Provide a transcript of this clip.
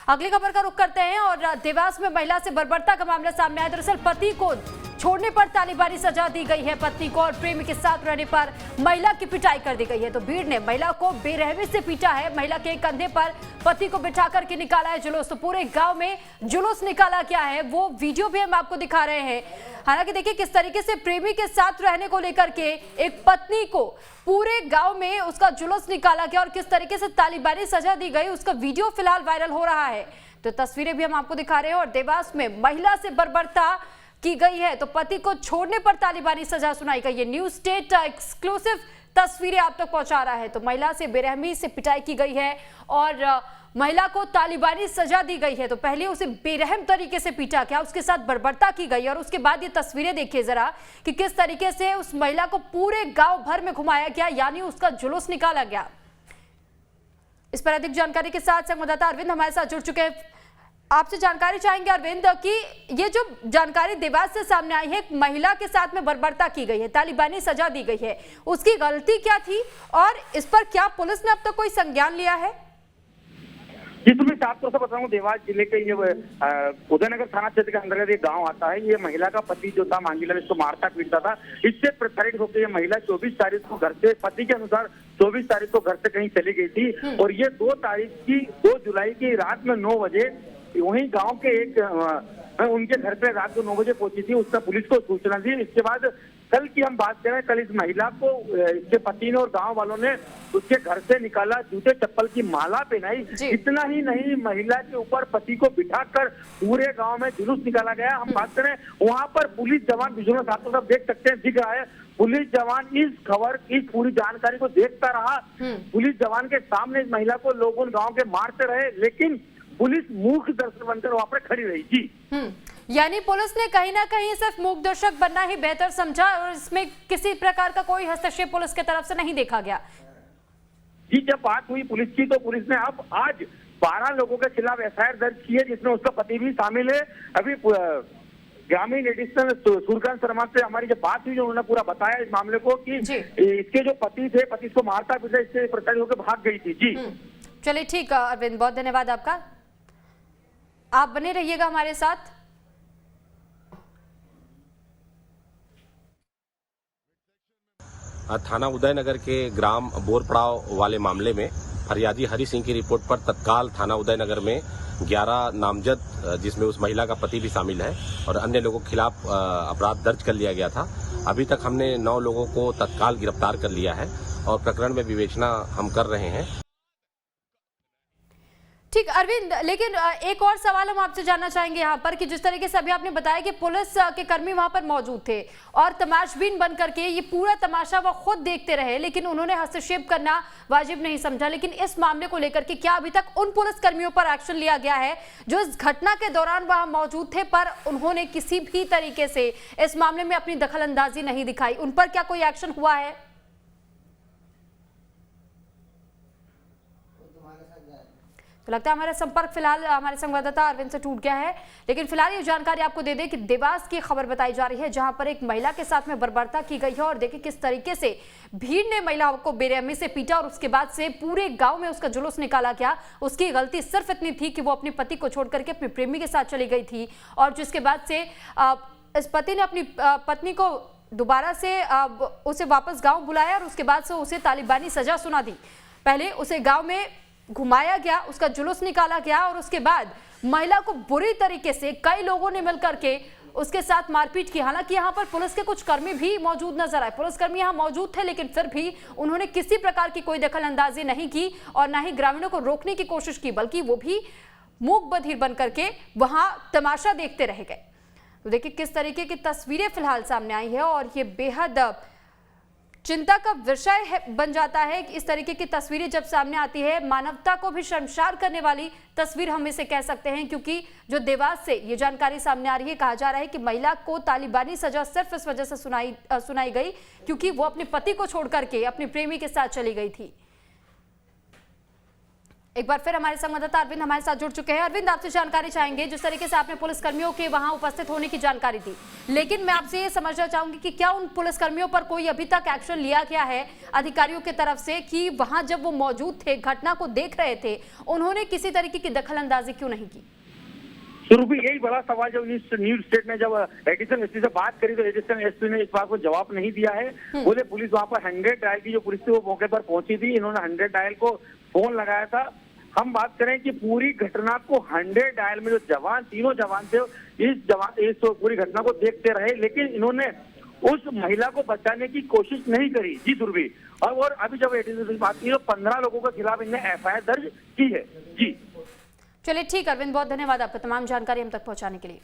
अगली खबर का रुख करते हैं और देवास में महिला से बर्बरता का मामला सामने आया। दरअसल पति को छोड़ने पर तालिबानी सजा दी गई है। पत्नी को और प्रेमी के साथ रहने पर महिला की पिटाई कर दी गई है। तो भीड़ ने महिला को बेरहमी से पीटा है। महिला के कंधे पर पति को बिठा करके निकाला है जुलूस। तो पूरे गांव में जुलूस निकाला क्या है वो वीडियो भी हम आपको दिखा रहे हैं। हालांकि देखिए किस तरीके से प्रेमी के साथ रहने को लेकर के एक पत्नी को पूरे गांव में उसका जुलूस निकाला गया और किस तरीके से तालिबानी सजा दी गई उसका वीडियो फिलहाल वायरल हो रहा है। तो तस्वीरें भी हम आपको दिखा रहे हैं। और देवास में महिला से बर्बरता की गई है तो पति को छोड़ने पर तालिबानी सजा सुनाई गई है। न्यूज स्टेट एक्सक्लूसिव तस्वीरें आप तक पहुंचा रहा है। तो महिला से बेरहमी से पिटाई की गई है और महिला को तालिबानी सजा दी गई है। तो पहले उसे बेरहम तरीके से पीटा गया, उसके साथ बर्बरता की गई और उसके बाद ये तस्वीरें देखिए जरा कि किस तरीके से उस महिला को पूरे गांव भर में घुमाया गया, यानी उसका जुलूस निकाला गया। इस पर अधिक जानकारी के साथ संवाददाता अरविंद हमारे साथ जुड़ चुके हैं। आपसे जानकारी चाहेंगे अरविंद कि ये जो जानकारी देवास से सामने आई है, एक महिला के साथ में बर्बरता की गई है, तालिबानी सजा दी गई है, उसकी गलती क्या थी और इस पर क्या पुलिस ने अब तक कोई संज्ञान लिया है? जी तुम्हें साफ तौर से बताऊं, देवास जिले के ये उदयनगर थाना क्षेत्र के अंतर्गत ये गांव आता है। ये महिला का पति जो था मांगीलाल, इसको मारता पीटता था। इससे प्रताड़ित होकर ये महिला 24 तारीख को घर से, पति के अनुसार 24 तारीख को घर से कहीं चली गई थी और ये 2 जुलाई की रात में 9 बजे वहीं गांव के एक उनके घर पे रात को 9 बजे पहुंची थी। उसने पुलिस को सूचना दी। इसके बाद कल की हम बात करें, कल इस महिला को इसके पति ने और गांव वालों ने उसके घर से निकाला, जूते चप्पल की माला पहनाई। इतना ही नहीं, महिला के ऊपर पति को बिठाकर पूरे गांव में जुलूस निकाला गया। हम बात करें वहां पर पुलिस जवान, विजुअल साथ साथ देख सकते हैं, दिख रहा है, पुलिस जवान इस पूरी जानकारी को देखता रहा। पुलिस जवान के सामने इस महिला को लोग उन गाँव के मारते रहे, लेकिन पुलिस मूक दर्शक बनकर वहां पर खड़ी रही। जी यानी पुलिस ने कहीं ना कहीं सिर्फ मूक दर्शक बनना ही बेहतर समझा और इसमें किसी प्रकार का कोई हस्तक्षेप पुलिस की तरफ से नहीं देखा गया। जी जब बात हुई पुलिस की तो पुलिस ने अब आज 12 लोगों के खिलाफ एफआईआर दर्ज की है, जिसमें उसका पति भी शामिल है। अभी ग्रामीण एडिशनल सूर्यकांत शर्मा से हमारी जब बात हुई, उन्होंने पूरा बताया इस मामले को कि इसके जो पति थे, पति इसको मारता पीटा, इससे प्रताड़ित होकर भाग गई थी। जी चलिए ठीक है अरविंद, बहुत धन्यवाद आपका। आप बने रहिएगा हमारे साथ। थाना उदयनगर के ग्राम बोरपड़ाव वाले मामले में फरियादी हरि सिंह की रिपोर्ट पर तत्काल थाना उदयनगर में 11 नामजद, जिसमें उस महिला का पति भी शामिल है, और अन्य लोगों के खिलाफ अपराध दर्ज कर लिया गया था। अभी तक हमने 9 लोगों को तत्काल गिरफ्तार कर लिया है और प्रकरण में विवेचना हम कर रहे हैं। ठीक अरविंद, लेकिन एक और सवाल हम आपसे जानना चाहेंगे यहाँ पर कि जिस तरीके से अभी आपने बताया कि पुलिस के कर्मी वहां पर मौजूद थे और तमाशबीन बन करके ये पूरा तमाशा वो खुद देखते रहे, लेकिन उन्होंने हस्तक्षेप करना वाजिब नहीं समझा। लेकिन इस मामले को लेकर के क्या अभी तक उन पुलिस कर्मियों पर एक्शन लिया गया है जो इस घटना के दौरान वहां मौजूद थे पर उन्होंने किसी भी तरीके से इस मामले में अपनी दखलंदाजी नहीं दिखाई? उन पर क्या कोई एक्शन हुआ है? तो लगता है हमारा संपर्क फिलहाल हमारे संवाददाता अरविंद से टूट गया है। लेकिन फिलहाल ये जानकारी आपको दे दें कि देवास की खबर बताई जा रही है, जहां पर एक महिला के साथ में बर्बरता की गई है और देखिए किस तरीके से भीड़ ने महिला को बेरहमी से पीटा और उसके बाद से पूरे गांव में उसका जुलूस निकाला गया। उसकी गलती सिर्फ इतनी थी कि वो अपने पति को छोड़ करके अपने प्रेमी के साथ चली गई थी और जिसके बाद से इस पति ने अपनी पत्नी को दोबारा से उसे वापस गाँव बुलाया और उसके बाद से उसे तालिबानी सजा सुना दी। पहले उसे गाँव में घुमाया गया, उसका जुलूस निकाला गया और उसके बाद महिला को बुरी तरीके से कई लोगों ने मिलकर के उसके साथ मारपीट की। हालांकि यहाँ पर पुलिस के कुछ कर्मी भी मौजूद नजर आए, पुलिसकर्मी यहाँ मौजूद थे, लेकिन फिर भी उन्होंने किसी प्रकार की कोई दखल अंदाजी नहीं की और ना ही ग्रामीणों को रोकने की कोशिश की, बल्कि वो भी मूक बधिर बन करके वहां तमाशा देखते रह गए। तो देखिए किस तरीके की तस्वीरें फिलहाल सामने आई है और ये बेहद चिंता का विषय बन जाता है कि इस तरीके की तस्वीरें जब सामने आती है, मानवता को भी शर्मसार करने वाली तस्वीर हम इसे कह सकते हैं। क्योंकि जो देवास से ये जानकारी सामने आ रही है, कहा जा रहा है कि महिला को तालिबानी सजा सिर्फ इस वजह से सुनाई गई क्योंकि वो अपने पति को छोड़ करके अपने प्रेमी के साथ चली गई थी। एक बार फिर हमारे संवाददाता अरविंद हमारे साथ जुड़ चुके हैं। अरविंद, आपसे जानकारी चाहेंगे, जिस तरीके से आपने पुलिसकर्मियों के वहां उपस्थित होने की जानकारी दी, लेकिन मैं आपसे ये समझना चाहूंगी कि क्या उन पुलिसकर्मियों पर कोई अभी तक एक्शन लिया गया है अधिकारियों की तरफ से, कि वहां जब वो मौजूद थे, घटना को देख रहे थे, उन्होंने किसी तरीके की दखल अंदाजी क्यों नहीं की? शुरू भी यही बड़ा सवाल, जब न्यूज स्टेट ने जब एडिशनल एसपी से बात करी तो एडिशनल एसपी ने इस बात को जवाब नहीं दिया है। बोले पुलिस वहां पर 100 डायल की जो पुलिस थी वो मौके पर पहुंची थी, इन्होंने 100 डायल को फोन लगाया था। हम बात करें कि पूरी घटना को 100 डायल में जो जवान, तीनों जवान थे, इस पूरी घटना को देखते रहे, लेकिन इन्होंने उस महिला को बचाने की कोशिश नहीं करी। जी सुरभि, और अभी जब एडिशनल से बात की तो 15 लोगों के खिलाफ इन्हें एफआईआर दर्ज की है। जी चलिए ठीक, अरविंद, बहुत धन्यवाद आपका तमाम जानकारी हम तक पहुंचाने के लिए।